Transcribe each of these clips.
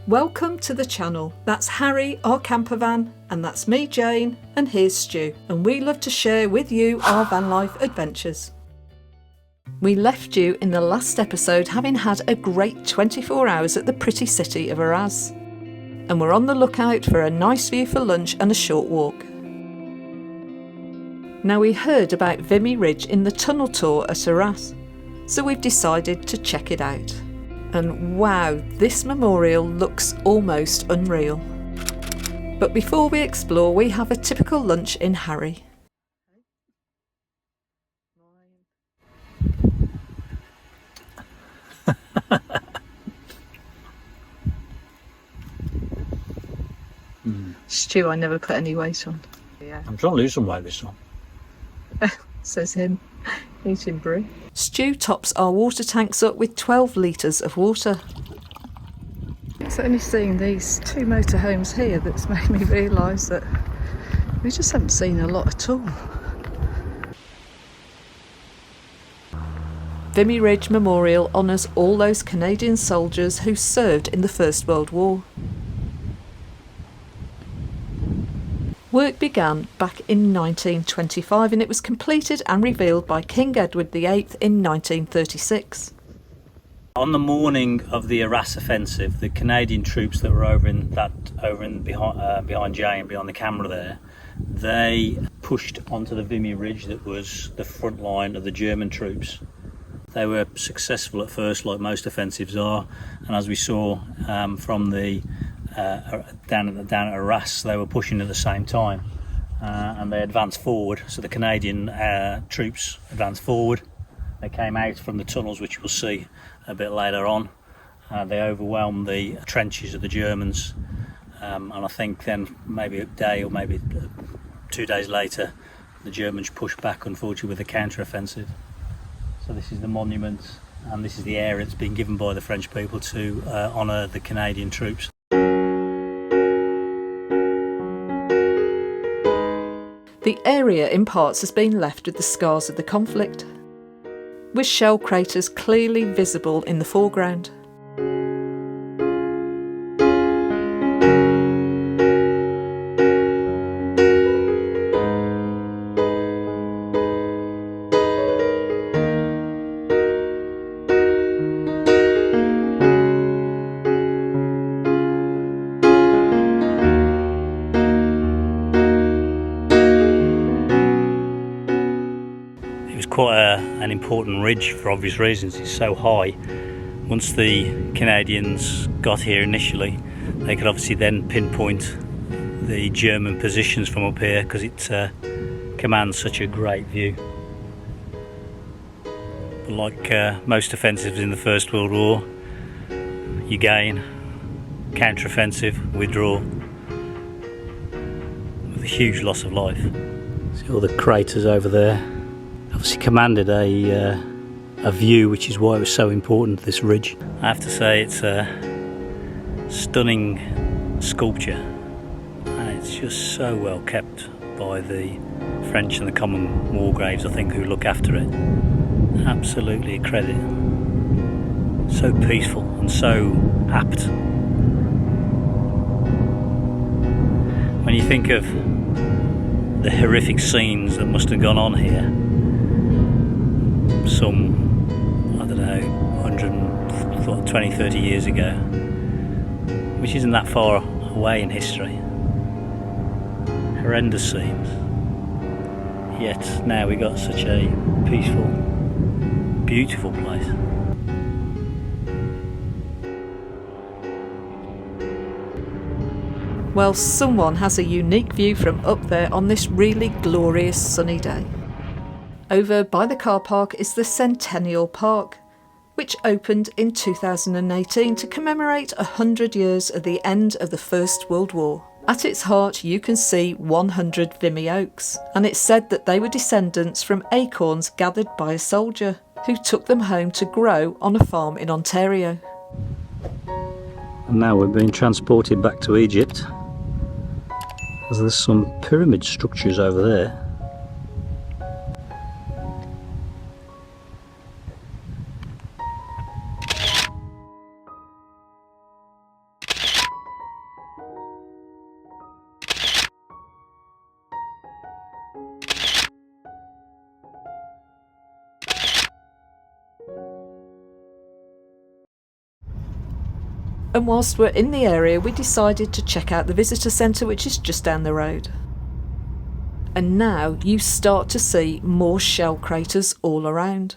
Welcome to the channel. That's Harry, our campervan, and that's me, Jane, and here's Stu, and we love to share with you our van life adventures. We left you in the last episode having had a great 24 hours at the pretty city of Arras, and we're on the lookout for a nice view for lunch and a short walk. Now, we heard about Vimy Ridge in the tunnel tour at Arras, so we've decided to check it out. And wow, this memorial looks almost unreal. But before we explore, we have a typical lunch in Harry. Stu, I never put any weight on. Yeah. I'm trying to lose some weight this time. Says him, eating brie. Stu tops our water tanks up with 12 litres of water. It's only seeing these two motorhomes here that's made me realise that we just haven't seen a lot at all. Vimy Ridge Memorial honours all those Canadian soldiers who served in the First World War. Work began back in 1925 and it was completed and revealed by King Edward VIII in 1936. On the morning of the Arras offensive, the Canadian troops that were behind Jay and behind the camera there, they pushed onto the Vimy Ridge that was the front line of the German troops. They were successful at first, like most offensives are, and as we saw from the down at Arras, they were pushing at the same time, and they advanced forward. So the Canadian troops advanced forward. They came out from the tunnels, which we'll see a bit later on. They overwhelmed the trenches of the Germans, and I think then maybe a day or maybe 2 days later, the Germans pushed back, unfortunately, with a counter-offensive. So this is the monument, and this is the area that's been given by the French people to honour the Canadian troops. The area in parts has been left with the scars of the conflict, with shell craters clearly visible in the foreground. Quite an important ridge for obvious reasons. It's so high. Once the Canadians got here initially, they could obviously then pinpoint the German positions from up here because it commands such a great view. But like most offensives in the First World War, you gain, counter-offensive, withdraw, with a huge loss of life. See all the craters over there. Obviously commanded a view, which is why it was so important, this ridge. I have to say it's a stunning sculpture, and it's just so well kept by the French and the common war graves, I think, who look after it. Absolutely a credit. So peaceful and so apt. When you think of the horrific scenes that must have gone on here, some, I don't know, 120, 30 years ago, which isn't that far away in history. Horrendous scenes. Yet now we got such a peaceful, beautiful place. Well, someone has a unique view from up there on this really glorious sunny day. Over by the car park is the Centennial Park, which opened in 2018 to commemorate 100 years of the end of the First World War. At its heart you can see 100 Vimy oaks, and it's said that they were descendants from acorns gathered by a soldier who took them home to grow on a farm in Ontario. And now we're being transported back to Egypt, as there's some pyramid structures over there. And whilst we're in the area, we decided to check out the visitor centre, which is just down the road. And now you start to see more shell craters all around.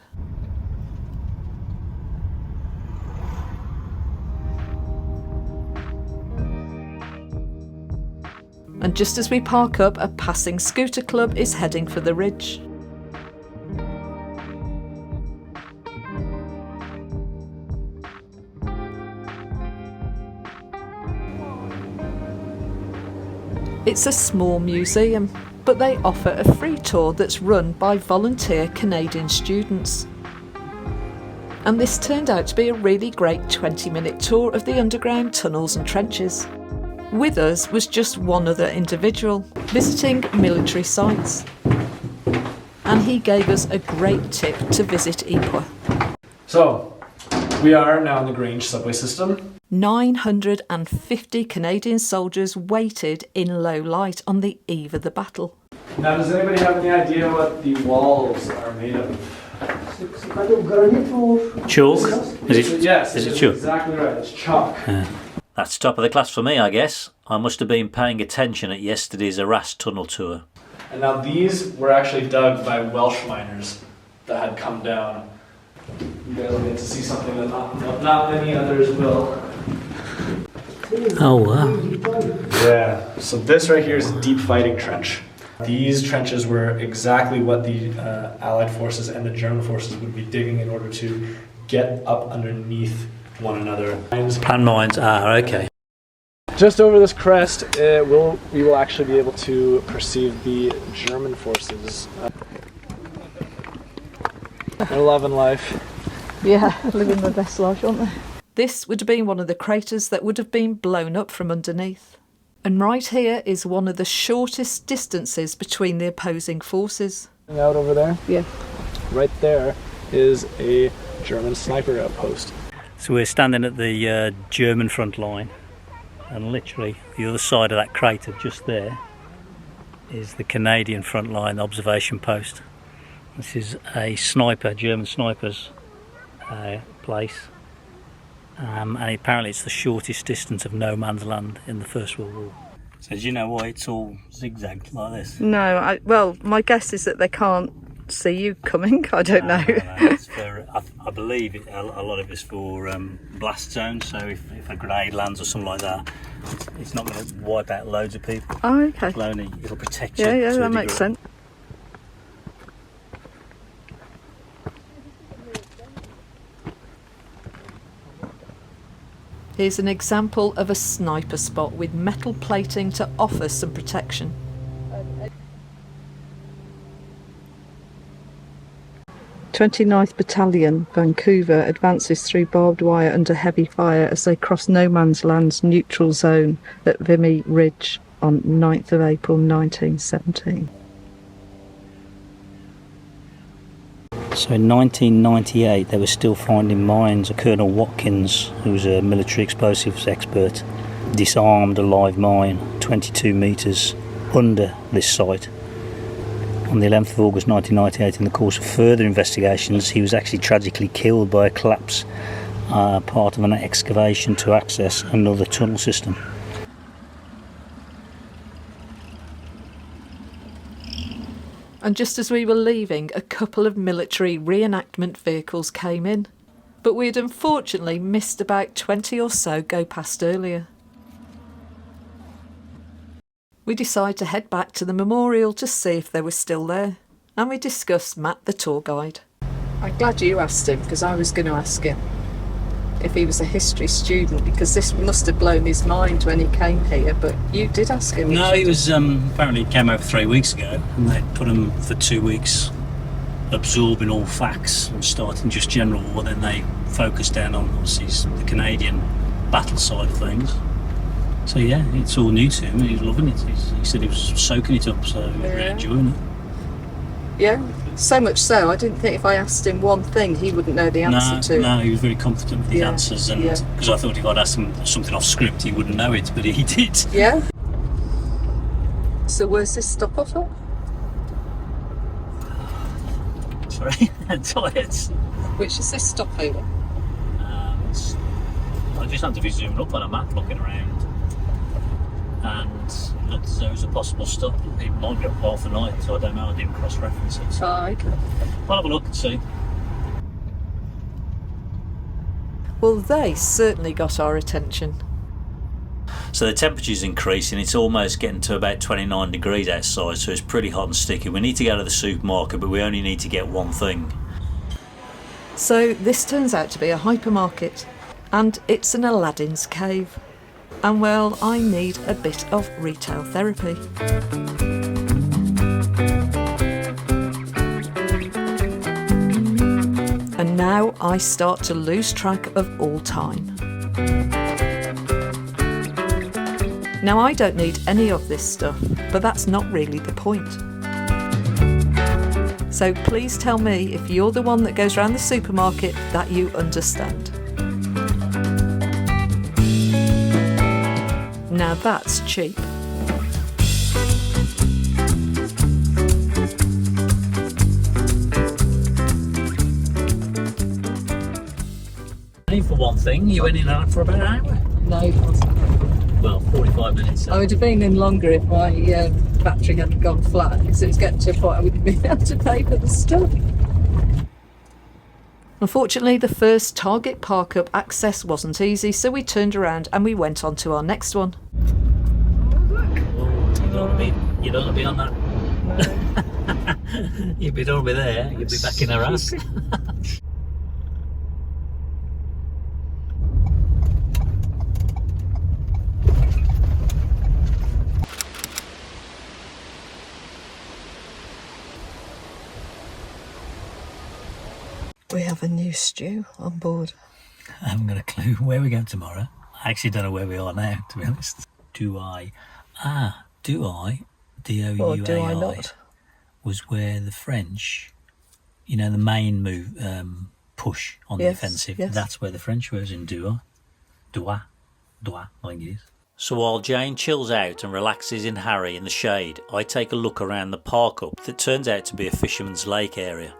And just as we park up, a passing scooter club is heading for the ridge. It's a small museum, but they offer a free tour that's run by volunteer Canadian students. And this turned out to be a really great 20-minute tour of the underground tunnels and trenches. With us was just one other individual, visiting military sites. And he gave us a great tip to visit Ypres. So, we are now in the Grange subway system. 950 Canadian soldiers waited in low light on the eve of the battle. Now, does anybody have any idea what the walls are made of? It's kind of granite or... Chalk? Yes, is it chalk? Exactly right, it's chalk. That's top of the class for me, I guess. I must have been paying attention at yesterday's Arras tunnel tour. And now these were actually dug by Welsh miners that had come down. You guys will get to see something that not many others will. Oh wow. Yeah, so this right here is a deep fighting trench. These trenches were exactly what the Allied forces and the German forces would be digging in order to get up underneath one another. Plan mines, okay. Just over this crest, we will actually be able to perceive the German forces. They're loving life. Yeah, living the best life, aren't they? This would have been one of the craters that would have been blown up from underneath. And right here is one of the shortest distances between the opposing forces. Out over there? Yeah. Right there is a German sniper outpost. So we're standing at the German front line, and literally the other side of that crater just there is the Canadian front line observation post. This is a German sniper's place, and apparently it's the shortest distance of no man's land in the First World War. So do you know why it's all zigzagged like this? No, well, my guess is that they can't see you coming. I don't know. No, it's for, I believe a lot of it's for blast zones, so if a grenade lands or something like that, it's not going to wipe out loads of people. Oh, okay. It'll protect you. Yeah, that makes sense. Here's an example of a sniper spot with metal plating to offer some protection. "29th Battalion, Vancouver, advances through barbed wire under heavy fire as they cross no man's land's neutral zone at Vimy Ridge on 9th of April 1917. So in 1998 they were still finding mines. Colonel Watkins, who was a military explosives expert, disarmed a live mine 22 metres under this site. On the 11th of August 1998, in the course of further investigations, he was actually tragically killed by a collapse, part of an excavation to access another tunnel system. And just as we were leaving, a couple of military reenactment vehicles came in. But we'd unfortunately missed about 20 or so go past earlier. We decided to head back to the memorial to see if they were still there. And we discussed Matt, the tour guide. I'm glad you asked him, because I was going to ask him if he was a history student, because this must have blown his mind when he came here, but you did ask him. No, he was apparently came over 3 weeks ago, and they put him for 2 weeks absorbing all facts and starting just general war. Then they focused down on obviously the Canadian battle side of things. So yeah, it's all new to him. He's loving it. He said he was soaking it up, so he was really enjoying it. Yeah, so much so, I didn't think if I asked him one thing, he wouldn't know the answer to. No, he was very confident with his answers, and because I thought if I'd asked him something off script, he wouldn't know it, but he did. Yeah. So where's this stop off at? Sorry, toilets. Which is this stop over? I just had to be zooming up on a map, looking around, and looked as though it was a possible stop. It might be up half a night, so I don't know. I didn't cross-reference it. So Oh, okay. I'll have a look and see. Well, they certainly got our attention. So the temperature's increasing, it's almost getting to about 29 degrees outside, so it's pretty hot and sticky. We need to go to the supermarket, but we only need to get one thing. So this turns out to be a hypermarket, and it's an Aladdin's cave. And well, I need a bit of retail therapy. And now I start to lose track of all time. Now, I don't need any of this stuff, but that's not really the point. So please tell me if you're the one that goes around the supermarket that you understand. Now that's cheap. Only for one thing, you went in and out for about an hour. No, Well, 45 minutes. I would have been in longer if my battery hadn't gone flat, because it was getting to a point I wouldn't have been able to pay for the stuff. Unfortunately, the first Target Parkup access wasn't easy, so we turned around and we went on to our next one. You don't want to be on that. You'd be don't be there. You'd be back in her ass. We have a new stew on board. I haven't got a clue where we're going tomorrow. I actually don't know where we are now, to be honest. Do I? D-O-U-A-I. Or do I not? Was where the French, you know, the main move, push on the offensive. Yes. That's where the French was in Doua, I think it is. So while Jane chills out and relaxes in Harry in the shade, I take a look around the Parkup that turns out to be a fisherman's lake area.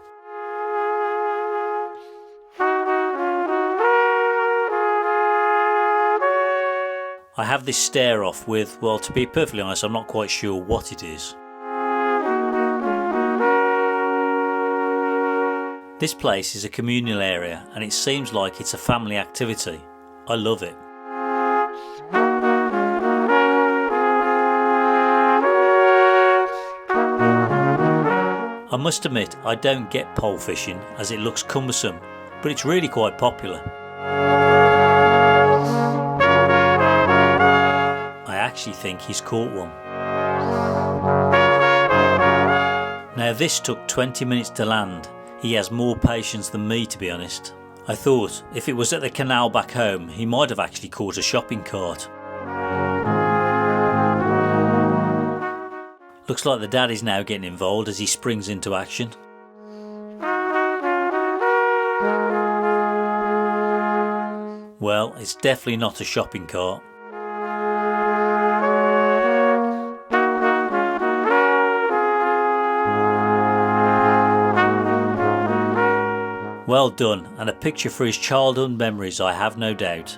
I have this stare off with, well, to be perfectly honest, I'm not quite sure what it is. This place is a communal area and it seems like it's a family activity. I love it. I must admit I don't get pole fishing as it looks cumbersome, but it's really quite popular. I actually think he's caught one. Now this took 20 minutes to land. He has more patience than me, to be honest. I thought if it was at the canal back home, he might have actually caught a shopping cart. Looks like the dad is now getting involved as he springs into action. Well, it's definitely not a shopping cart. Well done, and a picture for his childhood memories, I have no doubt.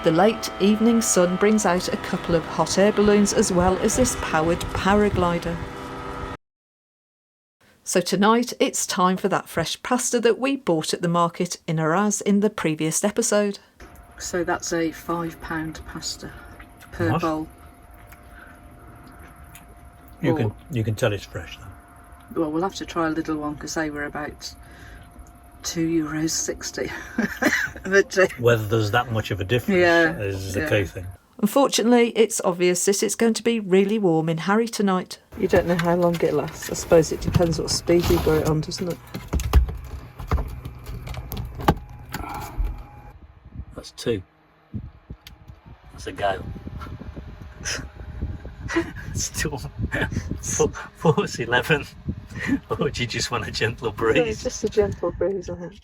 The late evening sun brings out a couple of hot air balloons as well as this powered paraglider. So tonight it's time for that fresh pasta that we bought at the market in Araz in the previous episode. So that's a £5 pasta per bowl. You can tell it's fresh though. Well, we'll have to try a little one because they were about €2.60. But, whether there's that much of a difference is the key thing. Unfortunately, it's obvious that it's going to be really warm in Harry tonight. You don't know how long it lasts. I suppose it depends what speed you go it on, doesn't it? That's 2. That's a gale. Still 4's 11. Or would you just want a gentle breeze? Yeah, it's just a gentle breeze, I think.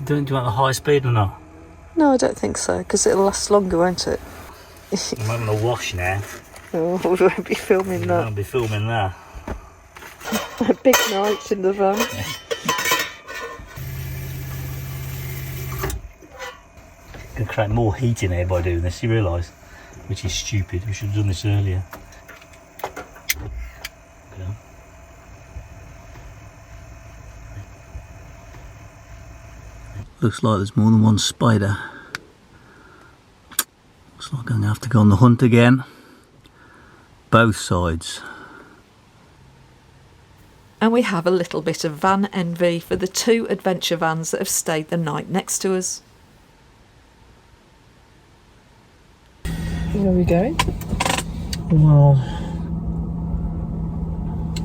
Do you want a high speed or not? No, I don't think so, because it'll last longer, won't it? I'm having a wash now. Oh, we won't be filming that. I'll be filming that. A big night in the van. Going to create more heat in here by doing this, you realise? Which is stupid, we should have done this earlier. Okay. Looks like there's more than one spider. Looks like I'm going to have to go on the hunt again. Both sides. And we have a little bit of van envy for the 2 adventure vans that have stayed the night next to us. Where are we going? Well,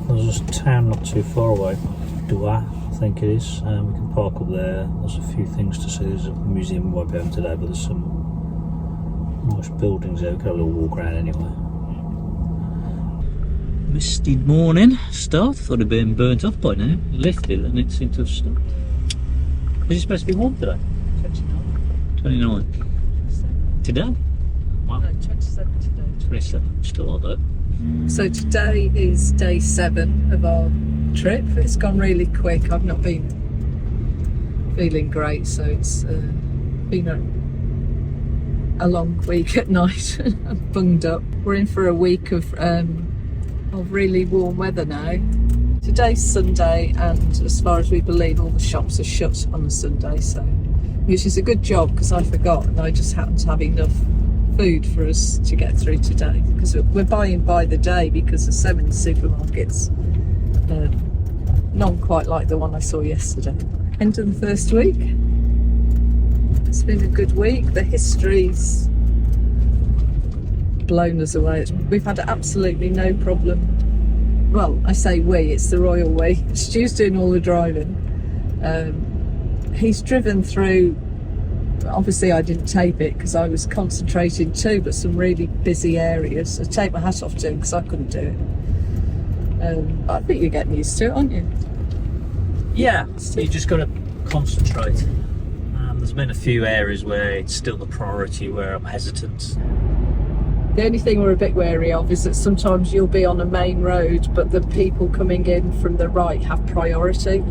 there's a town not too far away, Dua, I think it is. We can park up there. There's a few things to see. There's a museum we won't be home today, but there's some nice buildings there. We can have a little walk around anyway. Misty morning start. Thought it'd been burnt off by now. Lifted and it seemed to have stopped. Is it supposed to be warm today? 29. Today? Wow. No, 27 today. 27. Still all that. So today is day 7 of our trip. It's gone really quick. I've not been feeling great, so it's been a long week at night. I'm bunged up. We're in for a week of really warm weather now. Today's Sunday, and as far as we believe, all the shops are shut on a Sunday, so which is a good job because I forgot and I just happened to have enough food for us to get through today, because we're buying by the day because there's so many supermarkets, not quite like the one I saw yesterday. End of the first week. It's been a good week. The history's blown us away. We've had absolutely no problem. Well, I say we, it's the royal we. Stu's doing all the driving. He's driven through. Obviously I didn't tape it because I was concentrating too, but some really busy areas. I take my hat off to him because I couldn't do it. But I think you're getting used to it, aren't you? Yeah, you just got to concentrate. There's been a few areas where it's still the priority where I'm hesitant. The only thing we're a bit wary of is that sometimes you'll be on a main road, but the people coming in from the right have priority.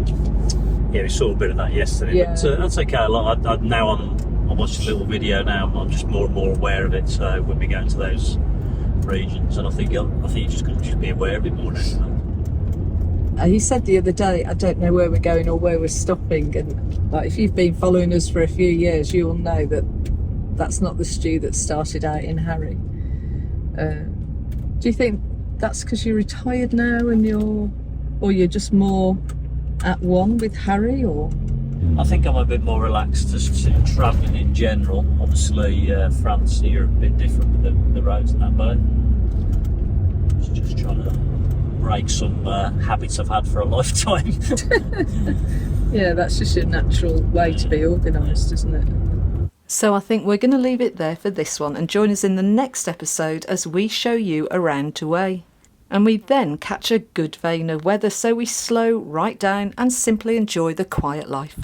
Yeah, we saw a bit of that yesterday, Yeah. but that's okay. I watched a little video now. I'm just more and more aware of it. So when we go into those regions, and I think you're just going to be aware of it more now. He said the other day, I don't know where we're going or where we're stopping, and like if you've been following us for a few years, you will know that that's not the Stu that started out in Harry. Do you think that's because you're retired now and you're just more at one with Harry, or? I think I'm a bit more relaxed just travelling in general. Obviously, France here are a bit different with the roads and that, but just trying to break some habits I've had for a lifetime. Yeah, that's just your natural way to be organised, isn't it? So I think we're going to leave it there for this one and join us in the next episode as we show you around Getaway. And we then catch a good vein of weather, so we slow right down and simply enjoy the quiet life.